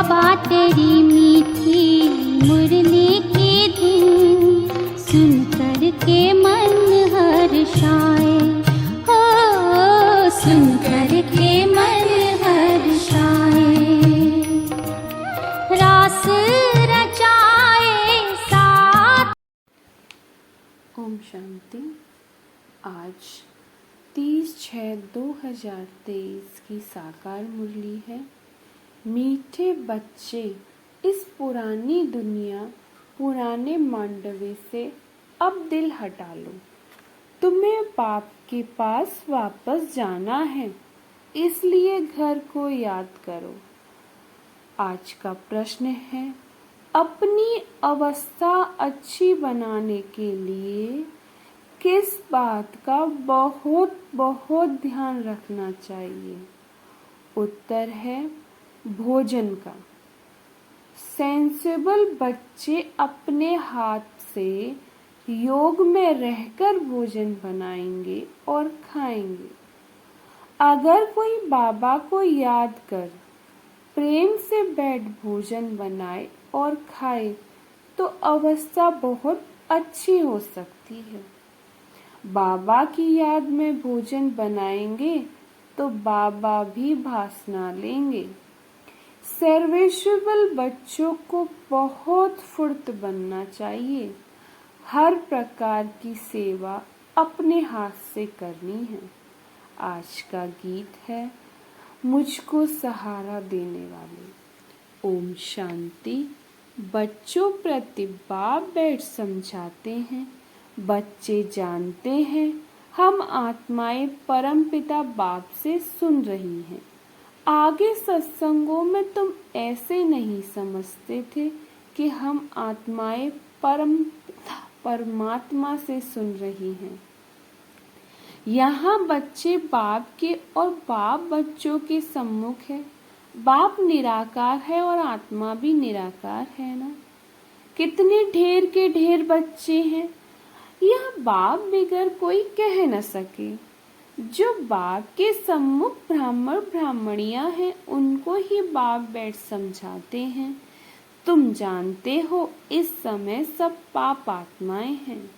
बाबा तेरी मीठी मुरली की धुन सुन कर के मन हर्षाए, हो सुन कर के मन हर्षाए। रास रचाए साथ। ओम शांति। आज 30/6/2023 की साकार मुरली है। मीठे बच्चे, इस पुरानी दुनिया, पुराने मांडवे से अब दिल हटा लो। तुम्हें बाप के पास वापस जाना है, इसलिए घर को याद करो। आज का प्रश्न है, अपनी अवस्था अच्छी बनाने के लिए किस बात का बहुत बहुत ध्यान रखना चाहिए? उत्तर है भोजन का। सेंसिबल बच्चे अपने हाथ से योग में रहकर भोजन बनाएंगे और खाएंगे। अगर कोई बाबा को याद कर प्रेम से बैठ भोजन बनाए और खाए तो अवस्था बहुत अच्छी हो सकती है। बाबा की याद में भोजन बनाएंगे तो बाबा भी भासना लेंगे। सर्विसेबल बच्चों को बहुत फुर्त बनना चाहिए। हर प्रकार की सेवा अपने हाथ से करनी है। आज का गीत है मुझको सहारा देने वाले। ओम शांति। बच्चों प्रति बाप बैठ समझाते हैं। बच्चे जानते हैं हम आत्माएं परमपिता बाप से सुन रही हैं। आगे सत्संगों में तुम ऐसे नहीं समझते थे कि हम आत्माएं परमात्मा से सुन रही हैं। यहाँ बच्चे बाप के और बाप बच्चों के सम्मुख है। बाप निराकार है और आत्मा भी निराकार है ना। कितने ढेर के ढेर बच्चे हैं, यह बाप बिगर कोई कह न सके। जो बाप के सम्मुख ब्राह्मण ब्राह्मणियां हैं, उनको ही बाप बैठ समझाते हैं। तुम जानते हो इस समय सब पाप आत्माएं हैं।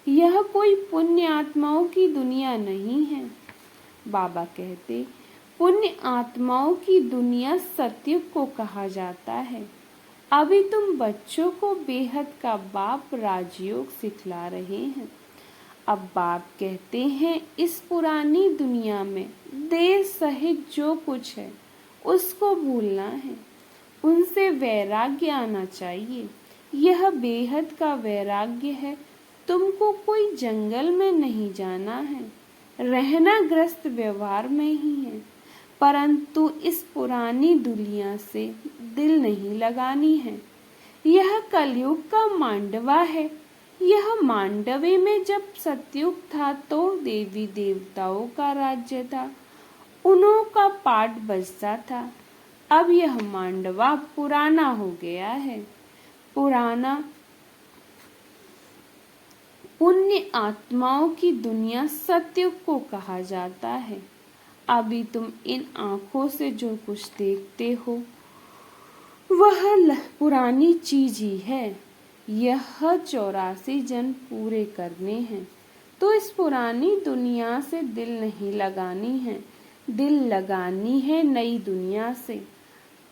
यह कोई पुण्य आत्माओं की दुनिया नहीं है। बाबा कहते पुण्य आत्माओं की दुनिया सतयुग को कहा जाता है। अभी तुम बच्चों को बेहद का बाप राजयोग सिखला रहे हैं। अब बाप कहते हैं इस पुरानी दुनिया में देह सहित जो कुछ है उसको भूलना है। उनसे वैराग्य आना चाहिए। यह बेहद का वैराग्य है। तुमको कोई जंगल में नहीं जाना है, रहना ग्रस्त व्यवहार में ही है, परंतु इस पुरानी दुनिया से दिल नहीं लगानी है। यह कलयुग का मांडवा है। यह मांडवे में जब सतयुग था तो देवी देवताओं का राज्य था, उन्हों का पाठ बजता था। अब यह मांडवा पुराना हो गया है। पुराना पुण्य आत्माओं की दुनिया सतयुग को कहा जाता है। अभी तुम इन आँखों से जो कुछ देखते हो वह पुरानी चीज ही है। यह 84 जन्म पूरे करने हैं, तो इस पुरानी दुनिया से दिल नहीं लगानी है, दिल लगानी है नई दुनिया से।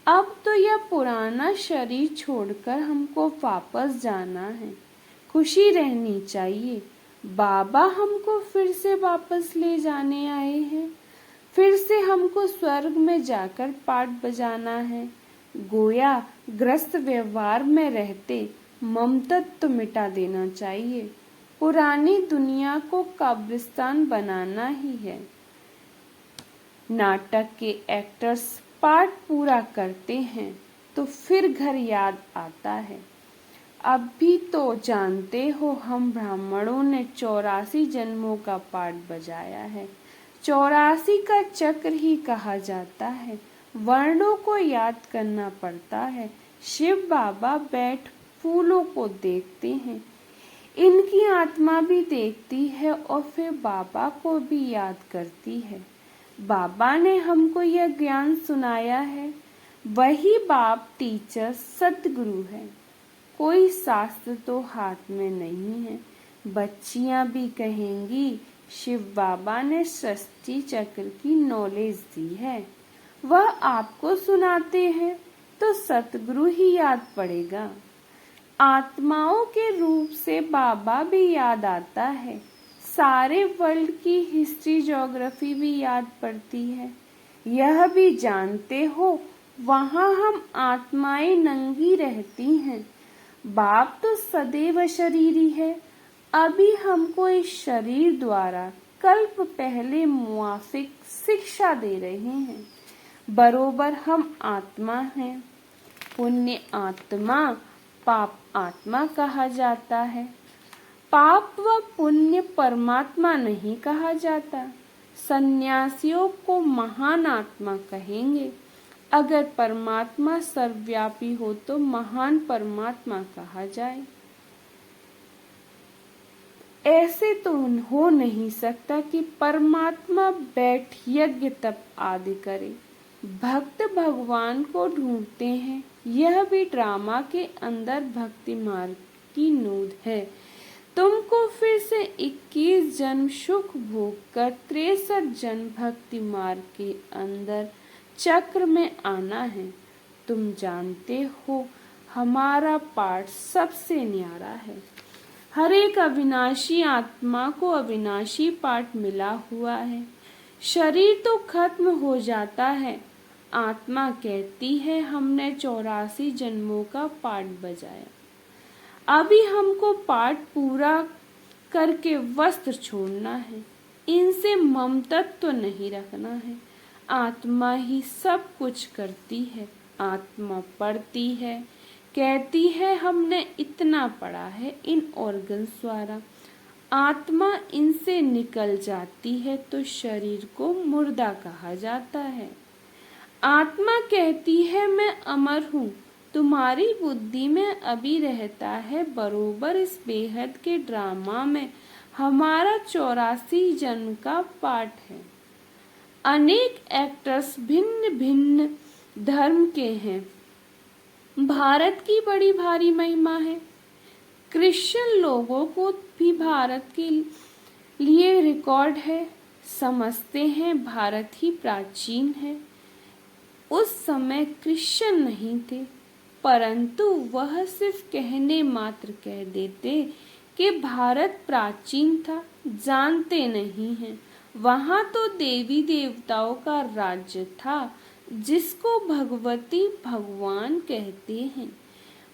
अब तो यह पुराना शरीर छोड़कर हमको वापस जाना है। खुशी रहनी चाहिए। बाबा हमको फिर से वापस ले जाने आए हैं। फिर से हमको स्वर्ग में जाकर पाठ बजाना है। गोया ग्रस्त व्यवहार में रहते ममतत्व मिटा देना चाहिए। पुरानी दुनिया को कब्रिस्तान बनाना ही है। नाटक के एक्टर्स पाठ पूरा करते हैं तो फिर घर याद आता है। अब भी तो जानते हो हम ब्राह्मणों ने 84 जन्मों का पाठ बजाया है। 84 का चक्र ही कहा जाता है। वर्णों को याद करना पड़ता है। शिव बाबा बैठ फूलों को देखते हैं। इनकी आत्मा भी देखती है और फिर बाबा को भी याद करती है। बाबा ने हमको यह ज्ञान सुनाया है। वही बाप टीचर सतगुरु है। कोई शास्त्र तो हाथ में नहीं है। बच्चियां भी कहेंगी शिव बाबा ने सृष्टि चक्र की नॉलेज दी है। वह आपको सुनाते हैं तो सतगुरु ही याद पड़ेगा। आत्माओं के रूप से बाबा भी याद आता है। सारे वर्ल्ड की हिस्ट्री ज्योग्राफी भी याद पड़ती है। यह भी जानते हो वहाँ हम आत्माएं नंगी रहती हैं। बाप तो सदैव शरीरी है। अभी हमको इस शरीर द्वारा कल्प पहले मुआफिक शिक्षा दे रहे हैं। बरोबर हम आत्मा हैं। पुण्य आत्मा पाप आत्मा कहा जाता है। पाप व पुण्य परमात्मा नहीं कहा जाता। सन्यासियों को महान आत्मा कहेंगे। अगर परमात्मा सर्वव्यापी हो तो महान परमात्मा कहा जाए। ऐसे तो हो नहीं सकता कि परमात्मा बैठ यज्ञ तप आदि करे। भक्त भगवान को ढूंढते हैं। यह भी ड्रामा के अंदर भक्ति मार्ग की नूद है। तुमको फिर से 21 जन्म सुख भोग कर 63 जन्म भक्ति मार्ग के अंदर चक्र में आना है। तुम जानते हो हमारा पाठ सबसे न्यारा है। हर एक अविनाशी आत्मा को अविनाशी पाठ मिला हुआ है। शरीर तो खत्म हो जाता है। आत्मा कहती है हमने 84 जन्मों का पाठ बजाया। अभी हमको पाठ पूरा करके वस्त्र छोड़ना है। इनसे ममतत्व तो नहीं रखना है। आत्मा ही सब कुछ करती है। आत्मा पढ़ती है, कहती है हमने इतना पढ़ा है इन ऑर्गन्स द्वारा। आत्मा इनसे निकल जाती है तो शरीर को मुर्दा कहा जाता है। आत्मा कहती है मैं अमर हूँ। तुम्हारी बुद्धि में अभी रहता है बरोबर इस बेहद के ड्रामा में हमारा 84 जन्म का पाठ है। अनेक एक्टर्स भिन्न भिन्न धर्म के हैं। भारत की बड़ी भारी महिमा है। क्रिश्चियन लोगों को भी भारत के लिए रिकॉर्ड है। समझते हैं भारत ही प्राचीन है। उस समय क्रिश्चियन नहीं थे, परंतु वह सिर्फ कहने मात्र कह देते कि भारत प्राचीन था। जानते नहीं हैं वहाँ तो देवी देवताओं का राज्य था जिसको भगवती भगवान कहते हैं।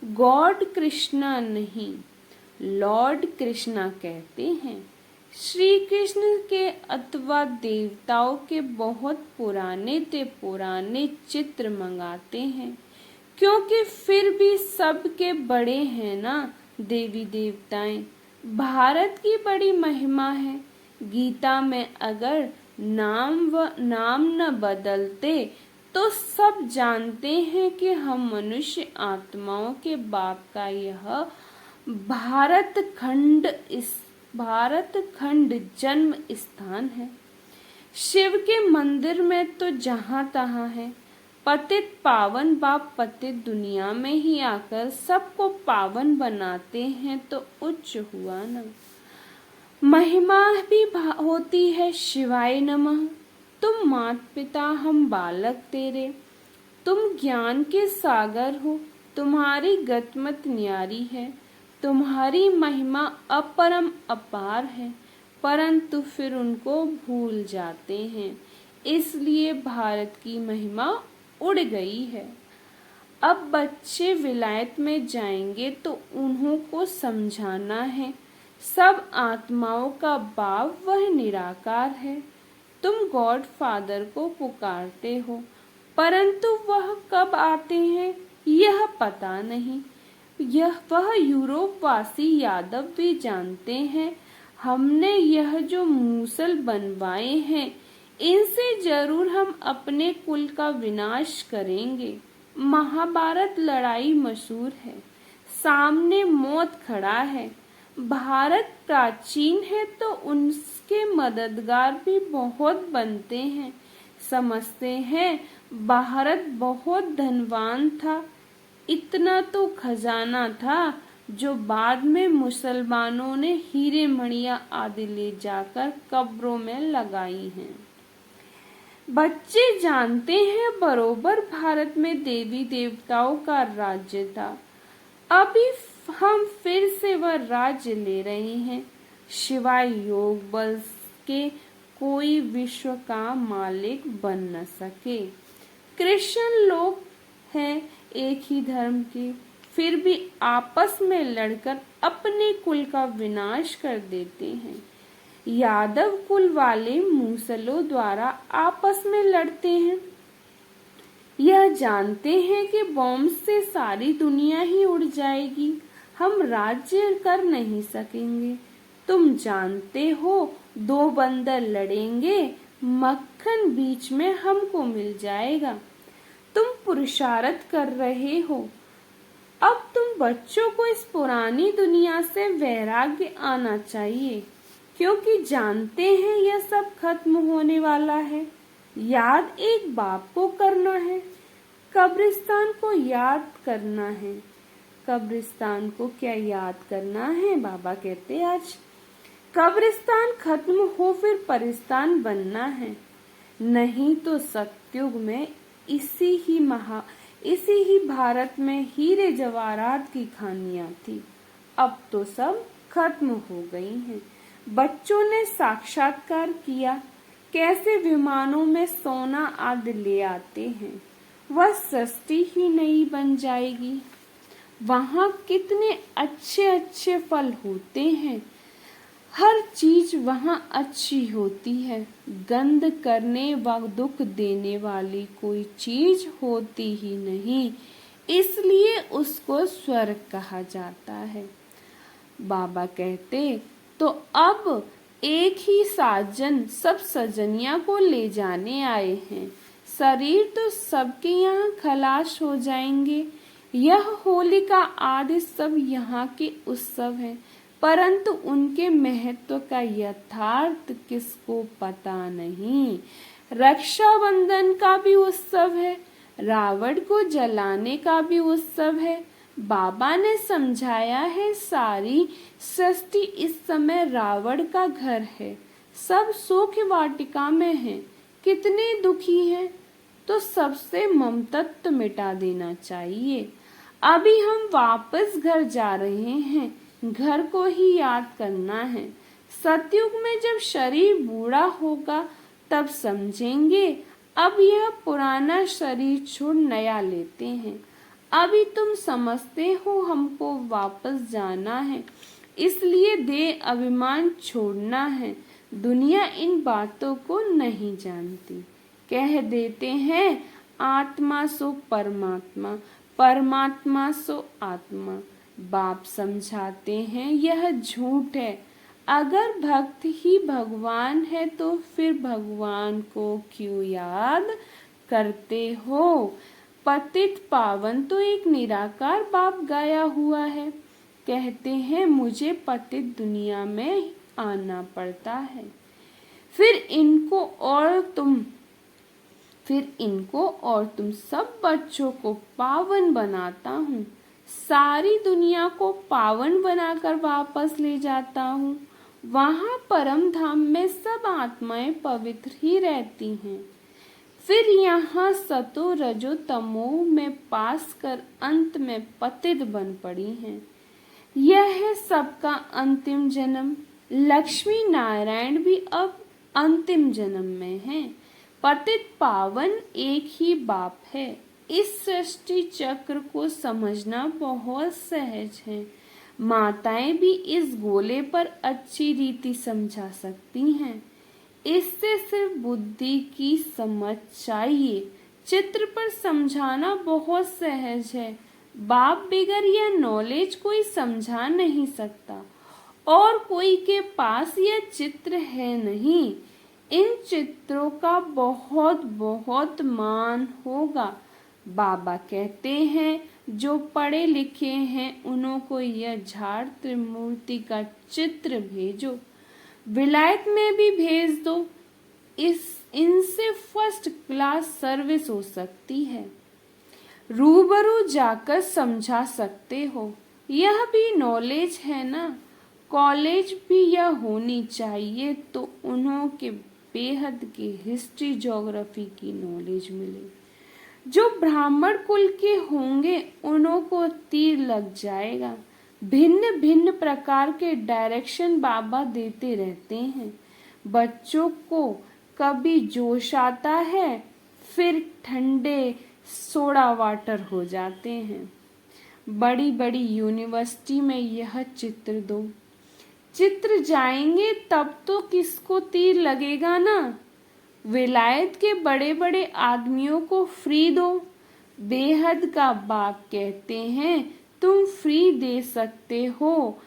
गॉड कृष्णा नहीं, लॉर्ड कृष्णा कहते हैं। श्री कृष्ण के अथवा देवताओं के बहुत पुराने चित्र मंगाते हैं, क्योंकि फिर भी सबके बड़े हैं ना देवी देवताएं। भारत की बड़ी महिमा है। गीता में अगर नाम न बदलते तो सब जानते हैं कि हम मनुष्य आत्माओं के बाप का यह भारत खंड जन्म स्थान है। शिव के मंदिर में तो जहाँ तहाँ है। पतित पावन बाप पतित दुनिया में ही आकर सबको पावन बनाते हैं तो उच्च हुआ ना। महिमा भी होती है शिवाय नमः। तुम मात पिता हम बालक तेरे। तुम ज्ञान के सागर हो। तुम्हारी गतमत न्यारी है। तुम्हारी महिमा अपरम अपार है, परंतु फिर उनको भूल जाते हैं। इसलिए भारत की महिमा उड़ गई है। अब बच्चे विलायत में जाएंगे तो उन्हों को समझाना है सब आत्माओं का बाप वह निराकार है। तुम गॉड फादर को पुकारते हो, परंतु वह कब आते हैं यह पता नहीं। वह यूरोप वासी यादव भी जानते हैं। हमने यह जो मूसल बनवाए हैं इनसे जरूर हम अपने कुल का विनाश करेंगे। महाभारत लड़ाई मशहूर है। सामने मौत खड़ा है। भारत प्राचीन है तो उनके मददगार भी बहुत बनते हैं। समझते हैं भारत बहुत धनवान था। इतना तो खजाना था जो बाद में मुसलमानों ने हीरे मणियां आदि ले जाकर कब्रों में लगाई हैं। बच्चे जानते हैं बरोबर भारत में देवी देवताओं का राज्य था। अभी हम फिर से वह राज्य ले रहे हैं। शिवाय योग बल के कोई विश्व का मालिक बन न सके। क्रिश्चियन लोग हैं एक ही धर्म के, फिर भी आपस में लड़कर अपने कुल का विनाश कर देते हैं। यादव कुल वाले मूसलों द्वारा आपस में लड़ते हैं। यह जानते हैं कि बॉम्ब से सारी दुनिया ही उड़ जाएगी, हम राज्य कर नहीं सकेंगे। तुम जानते हो, दो बंदर लड़ेंगे, मक्खन बीच में हमको मिल जाएगा। तुम पुरुषार्थ कर रहे हो। अब तुम बच्चों को इस पुरानी दुनिया से वैराग्य आना चाहिए, क्योंकि जानते हैं यह सब खत्म होने वाला है। याद एक बाप को करना है, कब्रिस्तान को याद करना है। कब्रिस्तान को क्या याद करना है? बाबा कहते आज कब्रिस्तान खत्म हो फिर परिस्तान बनना है। नहीं तो सतयुग में इसी ही भारत में हीरे जवाहरात की खानियां थी। अब तो सब खत्म हो गई हैं। बच्चों ने साक्षात्कार किया कैसे विमानों में सोना आदि ले आते हैं। वह सृष्टि ही नई बन जाएगी। वहाँ कितने अच्छे अच्छे फल होते हैं। हर चीज वहाँ अच्छी होती है। गंध करने व दुख देने वाली कोई चीज होती ही नहीं, इसलिए उसको स्वर्ग कहा जाता है। बाबा कहते तो अब एक ही साजन सब सजनिया को ले जाने आए हैं। शरीर तो सबके यहाँ खलास हो जाएंगे। यह होलिका आदि सब यहाँ के उत्सव हैं, परंतु उनके महत्व का यथार्थ किसको पता नहीं। रक्षाबंधन का भी उत्सव है, रावण को जलाने का भी उत्सव है। बाबा ने समझाया है सारी सृष्टि इस समय रावण का घर है। सब सुख वाटिका में है। कितने दुखी हैं, तो सबसे ममतत्व मिटा देना चाहिए। अभी हम वापस घर जा रहे हैं, घर को ही याद करना है। सतयुग में जब शरीर बूढ़ा होगा तब समझेंगे अब यह पुराना शरीर छोड़ नया लेते हैं। अभी तुम समझते हो हमको वापस जाना है, इसलिए देह अभिमान छोड़ना है। दुनिया इन बातों को नहीं जानती। कह देते हैं आत्मा सो परमात्मा, परमात्मा सो आत्मा। बाप समझाते हैं यह झूठ है। अगर भक्त ही भगवान है तो फिर भगवान को क्यों याद करते हो? पतित पावन तो एक निराकार बाप गाया हुआ है। कहते हैं मुझे पतित दुनिया में आना पड़ता है, फिर इनको और तुम सब बच्चों को पावन बनाता हूँ। सारी दुनिया को पावन बनाकर वापस ले जाता हूँ। वहाँ परम धाम में सब आत्माएं पवित्र ही रहती हैं। फिर यहाँ सतो रजो तमो में पास कर अंत में पतित बन पड़ी हैं। यह है सबका अंतिम जन्म। लक्ष्मी नारायण भी अब अंतिम जन्म में हैं। पतित पावन एक ही बाप है। इस सृष्टि चक्र को समझना बहुत सहज है। माताएं भी इस गोले पर अच्छी रीति समझा सकती हैं। इससे सिर्फ बुद्धि की समझ चाहिए। चित्र पर समझाना बहुत सहज है। बाप बिगर यह नॉलेज कोई समझा नहीं सकता, और कोई के पास यह चित्र है नहीं। इन चित्रों का बहुत बहुत मान होगा। बाबा कहते हैं जो पढ़े लिखे हैं उनको यह झाड़ त्रिमूर्ति का चित्र भेजो। विलायत में भी भेज दो। इनसे फर्स्ट क्लास सर्विस हो सकती है। रूबरू जाकर समझा सकते हो, यह भी नॉलेज है ना। कॉलेज भी यह होनी चाहिए तो उन्हों के बेहद की हिस्ट्री ज्योग्राफी की नॉलेज मिले। जो ब्राह्मण कुल के होंगे उन्हों को तीर लग जाएगा। भिन्न भिन्न प्रकार के डायरेक्शन बाबा देते रहते हैं। बच्चों को कभी जोश आता है, फिर ठंडे सोडा वाटर हो जाते हैं। बड़ी बड़ी यूनिवर्सिटी में यह चित्र दो, चित्र जाएंगे तब तो किसको तीर लगेगा ना। विलायत के बड़े बड़े आदमियों को फ्री दो। बेहद का बाप कहते हैं तुम फ्री दे सकते हो,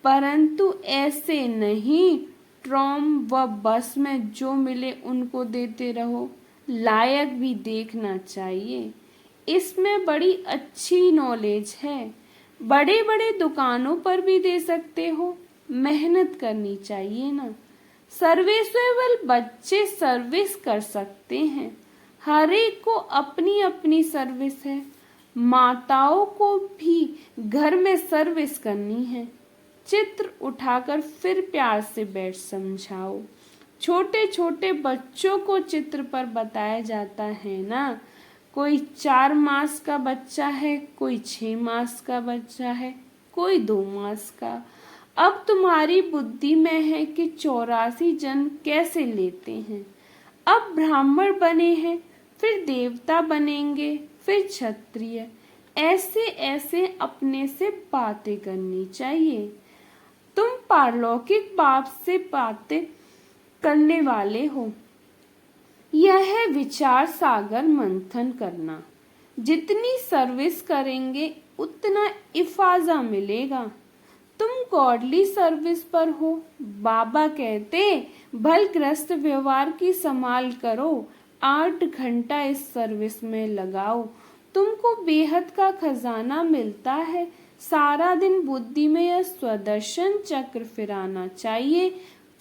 परंतु ऐसे नहीं ट्रॉम व बस में जो मिले उनको देते रहो। लायक भी देखना चाहिए, इसमें बड़ी अच्छी नॉलेज है। बड़े बड़े दुकानों पर भी दे सकते हो, मेहनत करनी चाहिए ना। सर्विसेबल बच्चे सर्विस कर सकते हैं, हर एक को अपनी अपनी सर्विस है। माताओं को भी घर में सर्विस करनी है। चित्र उठाकर फिर प्यार से बैठ समझाओ। छोटे छोटे बच्चों को चित्र पर बताया जाता है ना। कोई 4 मास का बच्चा है, कोई 6 मास का बच्चा है, कोई 2 मास का। अब तुम्हारी बुद्धि में है कि 84 जन्म कैसे लेते हैं। अब ब्राह्मण बने हैं, फिर देवता बनेंगे, फिर क्षत्रिय। ऐसे ऐसे अपने से बातें करनी चाहिए। तुम पारलौकिक बाप से बातें करने वाले हो। यह है विचार सागर मंथन करना। जितनी सर्विस करेंगे उतना इफाजा मिलेगा। तुम गॉडली सर्विस पर हो। बाबा कहते भलग्रस्त व्यवहार की संभाल करो, 8 घंटा इस सर्विस में लगाओ, तुमको बेहद का खजाना मिलता है। सारा दिन बुद्धि में यह स्वदर्शन चक्र फिराना चाहिए,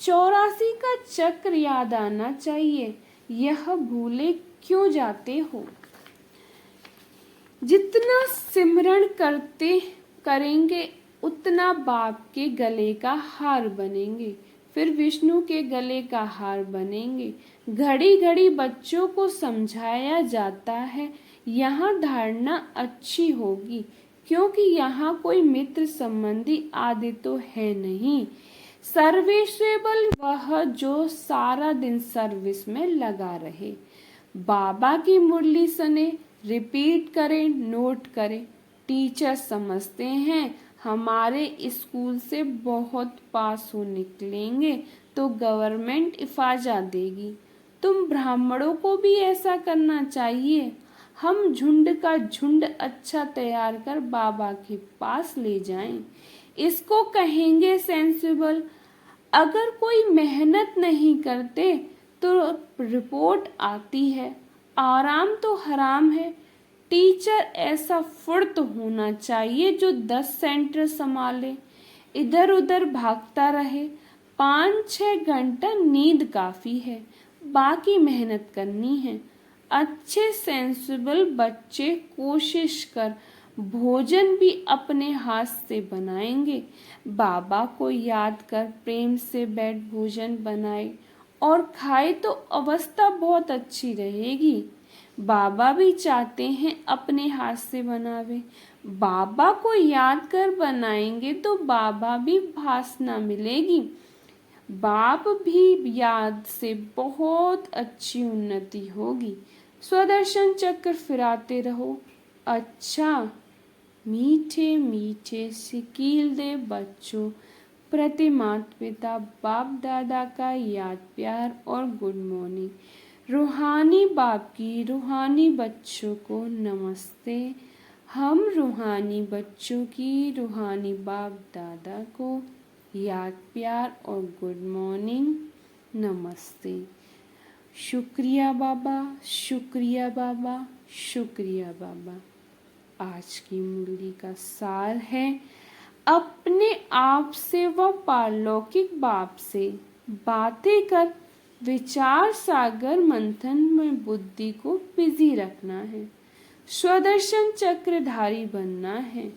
84 का चक्र याद आना चाहिए। यह भूले क्यों जाते हो। जितना सिमरण करते करेंगे उतना बाप के गले का हार बनेंगे, फिर विष्णु के गले का हार बनेंगे। घड़ी घड़ी बच्चों को समझाया जाता है, यहाँ धारणा अच्छी होगी क्योंकि यहाँ कोई मित्र संबंधी आदि तो है नहीं। सर्विसेबल वह जो सारा दिन सर्विस में लगा रहे। बाबा की मुरली सुने, रिपीट करें, नोट करें। टीचर समझते हैं हमारे स्कूल से बहुत पास हो निकलेंगे तो गवर्नमेंट इफाजा देगी। तुम ब्राह्मणों को भी ऐसा करना चाहिए। हम झुंड का झुंड अच्छा तैयार कर बाबा के पास ले जाएं। इसको कहेंगे सेंसिबल। अगर कोई मेहनत नहीं करते तो रिपोर्ट आती है, आराम तो हराम है। टीचर ऐसा फुर्त होना चाहिए जो 10 सेंटर संभाले, इधर उधर भागता रहे। 5-6 घंटा नींद काफी है, बाकी मेहनत करनी है। अच्छे सेंसिबल बच्चे कोशिश कर भोजन भी अपने हाथ से बनाएंगे। बाबा को याद कर प्रेम से बैठ भोजन बनाए और खाए तो अवस्था बहुत अच्छी रहेगी। बाबा भी चाहते हैं अपने हाथ से बनावे। बाबा को याद कर बनाएंगे तो बाबा भी भासना मिलेगी। बाप भी याद से बहुत अच्छी उन्नति होगी। स्वदर्शन चक्र फिराते रहो। अच्छा, मीठे मीठे सिकील दे बच्चों प्रति माता पिता बाप दादा का याद प्यार और गुड मॉर्निंग। रूहानी बाप की रूहानी बच्चों को नमस्ते। हम रूहानी बच्चों की रूहानी बाप दादा को याद प्यार और गुड मॉर्निंग, नमस्ते। शुक्रिया बाबा, शुक्रिया बाबा, शुक्रिया बाबा। आज की मुरली का सार है अपने आप से व पारलौकिक बाप से बातें कर विचार सागर मंथन में बुद्धि को बिजी रखना है, स्वदर्शन चक्रधारी बनना है।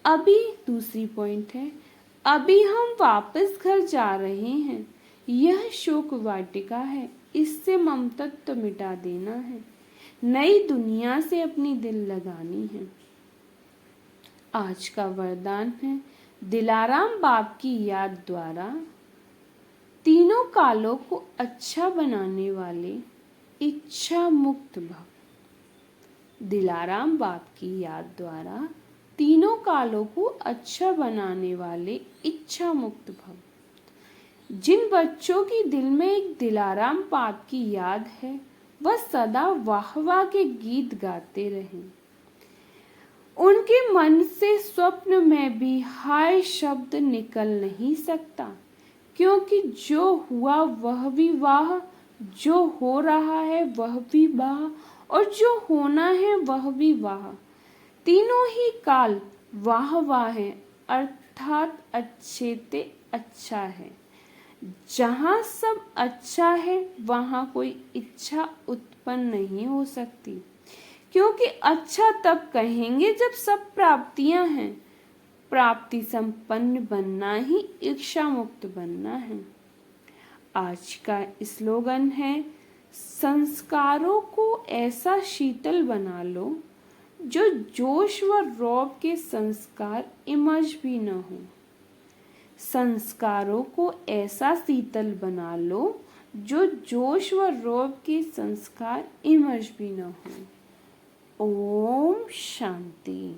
अभी दूसरी पॉइंट है, अभी हम वापस घर जा रहे हैं। यह शोक वाटिका है, इससे ममतत्व मिटा देना है, नई दुनिया से अपनी दिल लगानी है। आज का वरदान है, दिलाराम बाप की याद द्वारा तीनों कालों को अच्छा बनाने वाले इच्छा मुक्त भव। दिलाराम बाप की याद द्वारा तीनों कालों को अच्छा बनाने वाले इच्छा मुक्त भव। जिन बच्चों की दिल में एक दिलाराम बाप की याद है, वह सदा वाह वाह के गीत गाते रहें। उनके मन से स्वप्न में भी हाय शब्द निकल नहीं सकता, क्योंकि जो हुआ वह भी वाह, जो हो रहा है वह भी वाह, और जो होना है वह भी वाह। तीनों ही काल वाह वाह है, अर्थात अच्छे ते अच्छा है। जहाँ सब अच्छा है वहाँ कोई इच्छा उत्पन्न नहीं हो सकती, क्योंकि अच्छा तब कहेंगे जब सब प्राप्तियां हैं। प्राप्ति संपन्न बनना ही इच्छा मुक्त बनना है। आज का स्लोगन है, संस्कारों को ऐसा शीतल बना लो जो जोश व रौब के संस्कार इमज भी न हो। संस्कारों को ऐसा शीतल बना लो जो जोश व रौब के संस्कार इमज भी न हो। ओम शांति।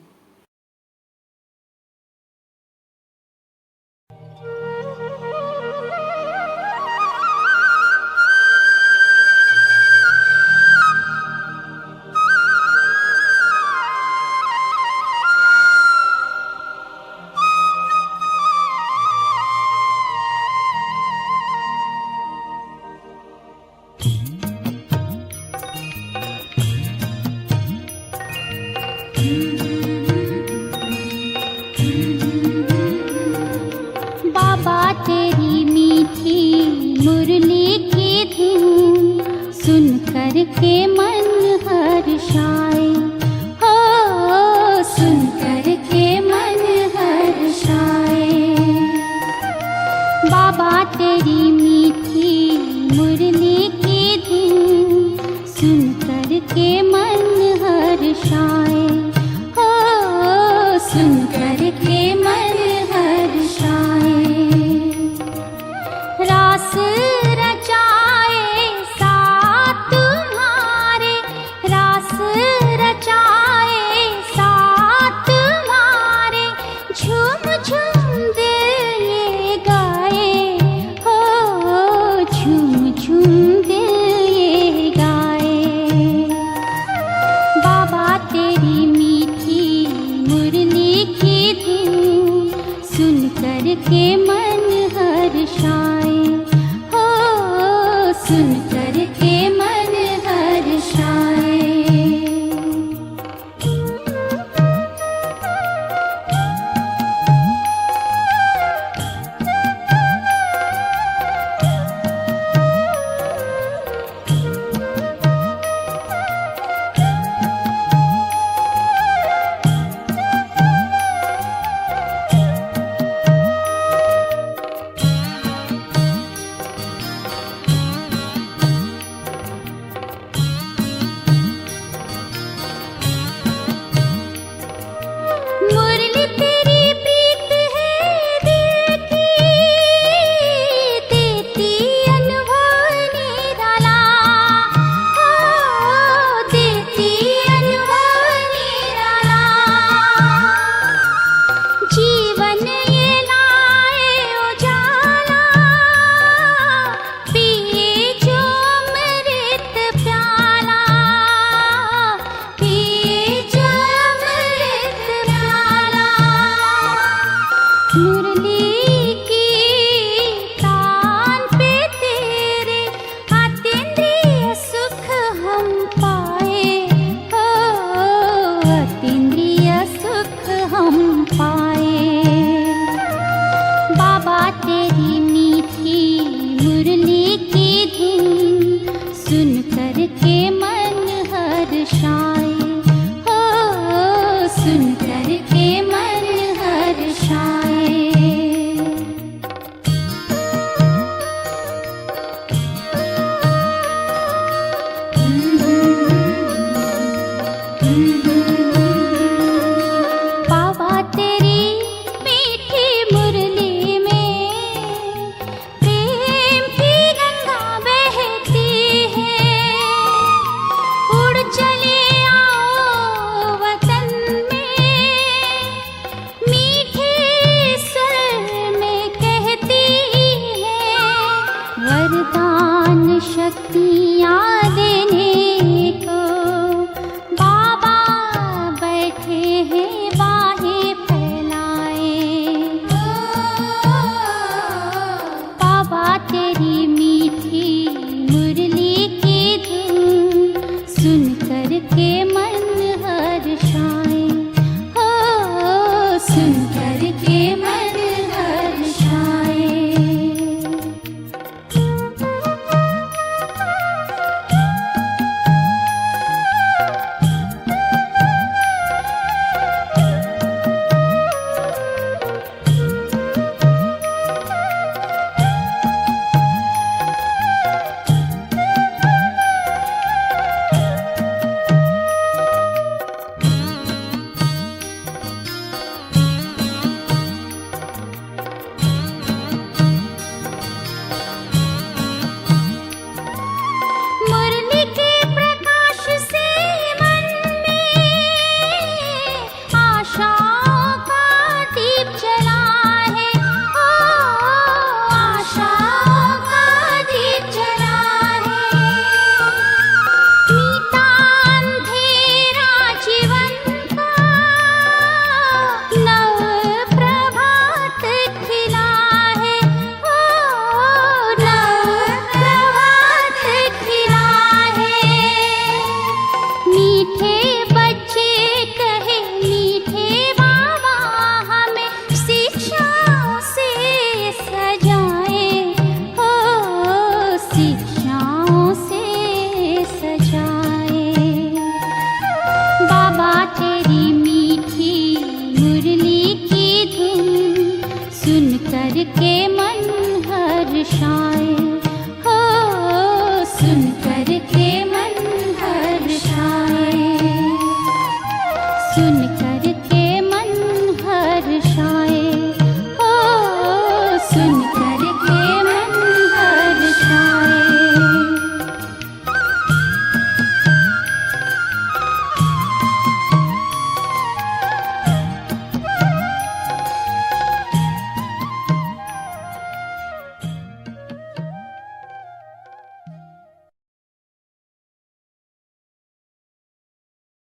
बाबा तेरी मीठी मुरली की धुन सुन कर के मन हर्षाए, हो सुन कर के मन हर्षाए। बाबा तेरी मीठी मुरली की धुन सुन कर के मन हर्षाए, हो सुन कर के मन हर्षाए। रास रचाए साथ तुम्हारे, रास रचाए साथ तुम्हारे, झूम झूम दिल ये गाए, हो झूम झूम दिल ये गाए। बाबा तेरी मीठी मुरली की धुन सुन कर के मन हर्षाए, हो सुन कर के मन हर्षाए। बाबा तेरी मीठी मुरली में प्रेम की गंगा बहती है। उड़ चले आओ वतन में, मीठे स्वर में कहती है। वरदान शक्तियाँ देने को बाबा बैठे हैं बाहें फैलाए। बाबा तेरी मीठी मुरली की धुन सुन कर के मन हर्षाए। हो सुन कर के मन हर्षाए। मुरली के प्रकाश से मन में आशाओं का दीप जला है। ओ आशाओं का दीप जला है। मीठा अंधेरा जीवन का नव प्रभात खिला है। ओ नव प्रभात खिला है। मीठे बच्चे कहे मीठे बाबा हमें शिक्षाओं से सजाए। हो शिक्षाओं से सजाए। बाबा तेरी मीठी मुरली की धुन सुन कर के मन हर्षाए। हो सुन कर के मन हर्षाए। सुन